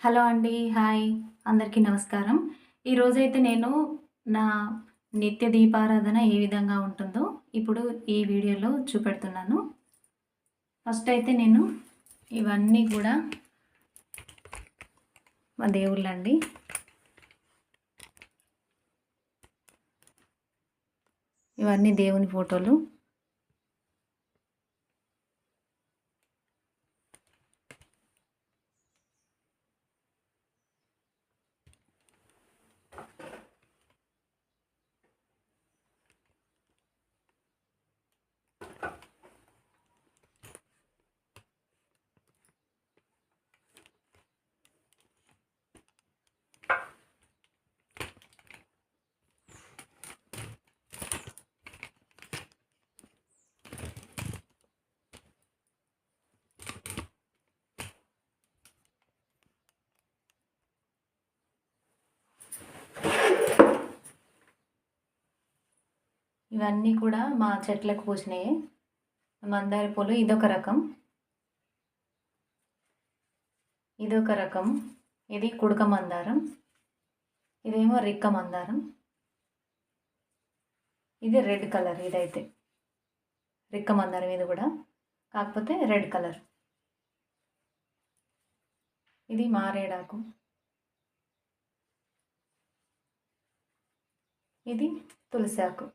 Hello అండి. Hi. అందరికీ నమస్కారం. ఈరోజైతే నేను నా నిత్య దీపారాధన ఏ విధంగా ఉంటుందో ఇప్పుడు ఈ వీడియోలో చూపెడుతున్నాను. ఫస్ట్ అయితే నేను ఇవన్నీ కూడా మా దేవుళ్ళండి. ఇవన్నీ దేవుని ఫోటోలు. ఇవన్నీ కూడా మా చెట్లకు పూసినాయి. మందార పూలు ఇదొక రకం. ఇది కుడక మందారం. ఇదేమో రిక్క మందారం. ఇది రెడ్ కలర్. ఇదైతే రిక్క మందారం. ఇది కూడా కాకపోతే రెడ్ కలర్. ఇది మారేడాకు. ఇది తులసాకు.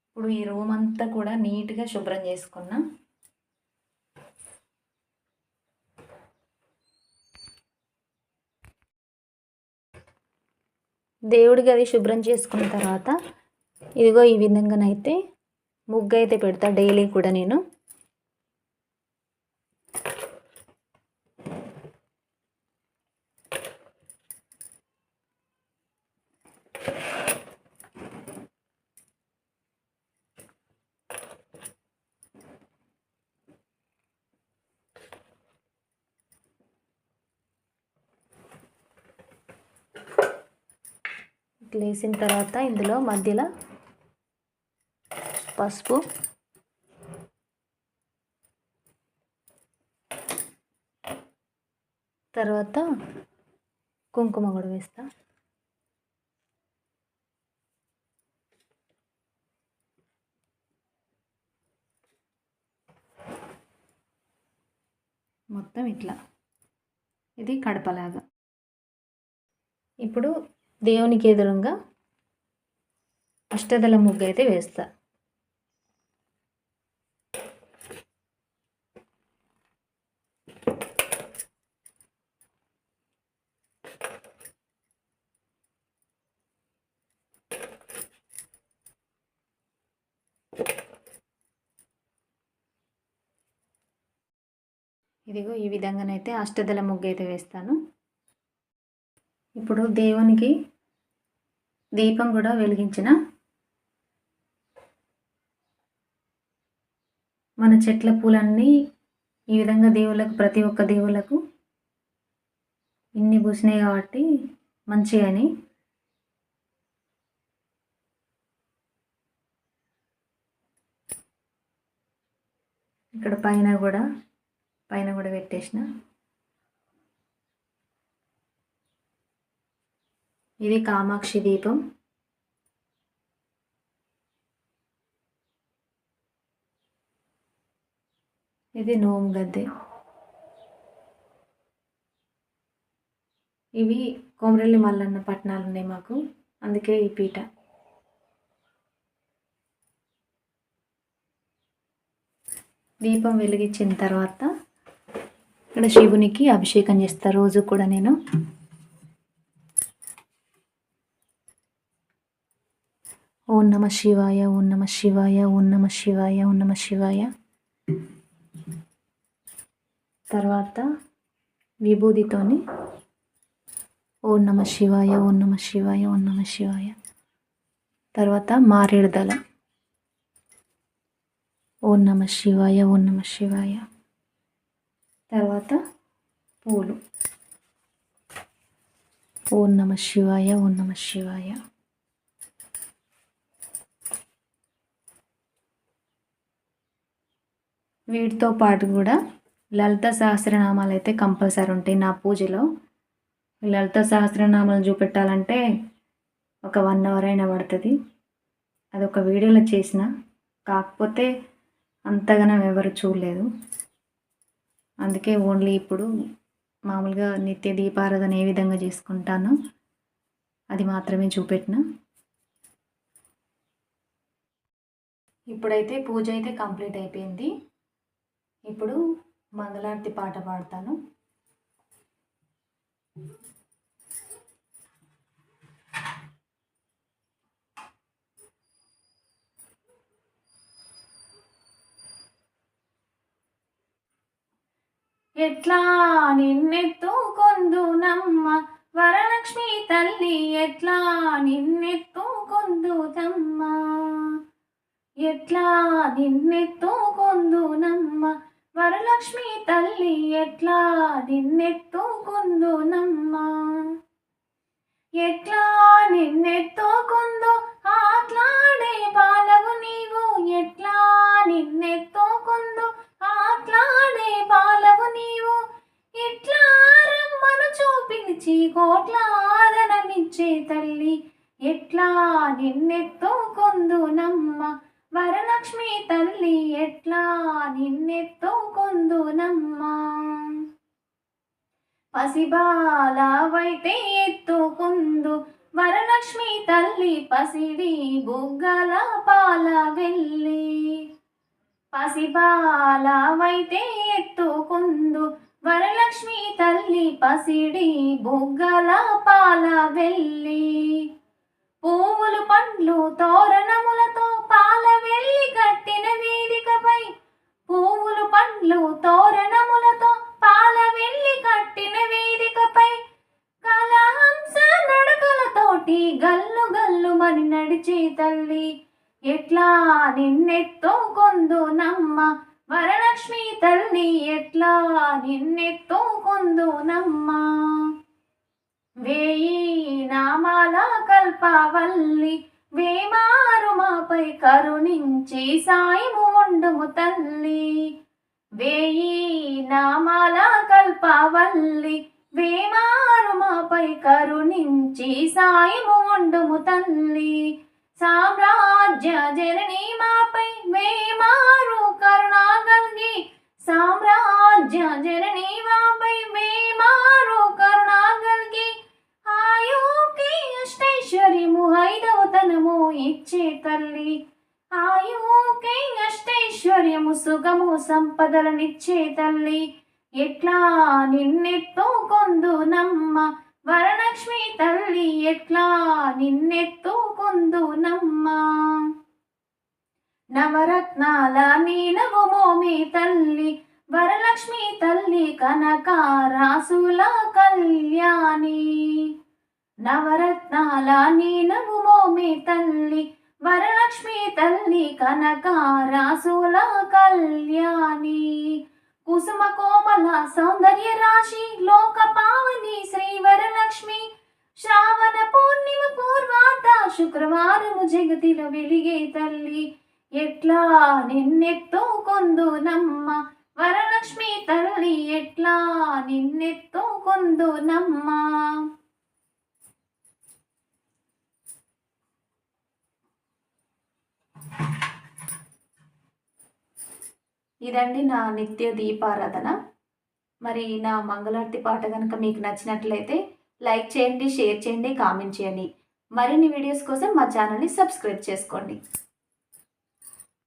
ఇప్పుడు ఈ రూమ్ అంతా కూడా నీట్గా శుభ్రం చేసుకున్నా. దేవుడి గది శుభ్రం చేసుకున్న తర్వాత ఇదిగో ఈ విధంగానైతే ముగ్గు అయితే పెడతా డైలీ కూడా నేను. ఇట్లా వేసిన తర్వాత ఇందులో మధ్యలో పసుపు, తర్వాత కుంకుమ కూడా వేస్తా. మొత్తం ఇట్లా. ఇది కడపలాగా. ఇప్పుడు దేవునికి ఎదురుగా అష్టదళ ముగ్గు అయితే వేస్తా. ఇదిగో ఈ విధంగానైతే అష్టదళ ముగ్గు అయితే వేస్తాను. ఇప్పుడు దేవునికి దీపం కూడా వెలిగించిన. మన చెట్ల పూలన్నీ ఈ విధంగా దేవుళ్ళకు, ప్రతి ఒక్క దేవుళ్ళకు ఇన్ని పూసినాయి కాబట్టి మంచిగాని. ఇక్కడ పైన కూడా పెట్టేసిన. ఇది కామాక్షి దీపం. ఇది నోము గద్దె. ఇవి కొమరెల్లి మల్లన్న పట్టణాలు ఉన్నాయి మాకు, అందుకే ఈ పీట. దీపం వెలిగించిన తర్వాత ఇక్కడ శివునికి అభిషేకం చేస్తా రోజు కూడా నేను. ఓం నమ శివాయ, ఓం నమ శివాయ, ఓం నమ శివాయ, ఓం నమ శివాయ. తర్వాత విభూదితోని ఓం నమ శివాయ, ఓం నమ శివాయ, ఓం నమ శివాయ. తర్వాత మారేడుదల ఓం నమ శివాయ, ఓం నమ శివాయ. తర్వాత పూలు ఓం నమ శివాయ, ఓం నమ శివాయ. వీటితో పాటు కూడా లలిత సహస్రనామాలు అయితే కంపల్సరీ ఉంటాయి నా పూజలో. లలిత సహస్రనామాలు చూపెట్టాలంటే ఒక 1 అవర్ అయినా పడుతుంది. అదొక వీడియోలో చేసిన, కాకపోతే అంతగానం ఎవరు చూడలేదు. అందుకే ఓన్లీ ఇప్పుడు మామూలుగా నిత్య దీపారాధన ఏ విధంగా చేసుకుంటానో అది మాత్రమే చూపెట్టిన. ఇప్పుడైతే పూజ అయితే కంప్లీట్ అయిపోయింది. ఇప్పుడు మంగళారతి పాట పాడతాను. ఎట్లా నిన్నెత్తుకొందునమ్మ వరలక్ష్మి తల్లి, ఎట్లా నిన్నెత్తుకొందునమ్మ, ఎట్లా నిన్నెత్తుకొందునమ్మ వరలక్ష్మి తల్లి, ఎట్లా నిన్నెత్తుకొందునమ్మ, ఎట్లా నిన్నెత్తుకొందు ఆట్లాడే బాలవు నీవు, ఎట్లా నిన్నెత్తుకొందు ఆట్లాడే బాలవు నీవు, ఇట్లా రమ్మను చూపించి కోట్లాదనమిచ్చే తల్లి, ఎట్లా నిన్నెత్తుకొందునమ్మ వరలక్ష్మి తల్లి, ఎట్లా నిన్నెత్తుకొందునమ్మ, పసిబాలవైతే ఎత్తుకుందు వరలక్ష్మి తల్లి, పసిడి బుగ్గల పాల వెళ్ళి, పసిబాలవైతే ఎత్తుకుందు వరలక్ష్మి తల్లి, పసిడి బుగ్గల పాల వెళ్ళి, పువ్వులు పండ్లు తోరణములతో పాల వెళ్ళి కట్టిన వేదికపై, పువ్వులు పండ్లు తోరణములతో పాల వెళ్ళి కట్టిన వేదికపై, కలహంస నడకలతోటి గల్లు గల్లు మని నడిచే తల్లి, ఎట్లా నిన్నెత్తుకొందునమ్మ వరలక్ష్మి తల్లి, ఎట్లా నిన్నెత్తుకొందునమ్మ, వేయి నామాల కల్పవల్లి వేమారు మాపై కరుణించి సాయము ఉండుము తల్లి, వేయి నామాల కల్పవల్లి వేమారు మాపై కరుణించి సాయము ఉండుము తల్లి, సామ్రాజ్య జనని మాపై వేమారు కరుణా గల్గి, సామ్రాజ్య జనని మాపై వేమారు కరుణా గల్గి, ఆయుకి అష్టైశ్వర్యము ఐదవతనము ఇచ్చే తల్లి, ఆయుకి అష్టైశ్వర్యము సుఖము సంపదలనిచ్చే తల్లి, ఎట్లా నిన్నెత్తుకొందునమ్మ వరలక్ష్మి తల్లి, ఎట్లా నిన్నెత్తుకొందునమ్మ, నవరత్నాల నీనవు మోమి తల్లి వరలక్ష్మి తల్లి, కనకారాసుల కళ్యాణి, నవరత్నాల నీనవు మోమి తల్లి వరలక్ష్మి తల్లి, కనకారాసుల కళ్యాణి, కుసుమ కోమల సౌందర్య రాశి లోక పావని శ్రీ వరలక్ష్మి, శ్రావణ పూర్ణిమ పూర్వార్ధ శుక్రవారము జగతిలో వెలిగే తల్లి, ఎట్లా నిన్నెత్తుకొందునమ్మ వరలక్ష్మి తల్లి, ఎట్లా నిన్నెత్తుకొందునమ్మ. ఇదండి నా నిత్య దీపారాధన. మరి నా మంగళారతి పాట కనుక మీకు నచ్చినట్లయితే లైక్ చేయండి, షేర్ చేయండి, కామెంట్ చేయండి. మరిన్ని వీడియోస్ కోసం మా ఛానల్ని సబ్స్క్రైబ్ చేసుకోండి.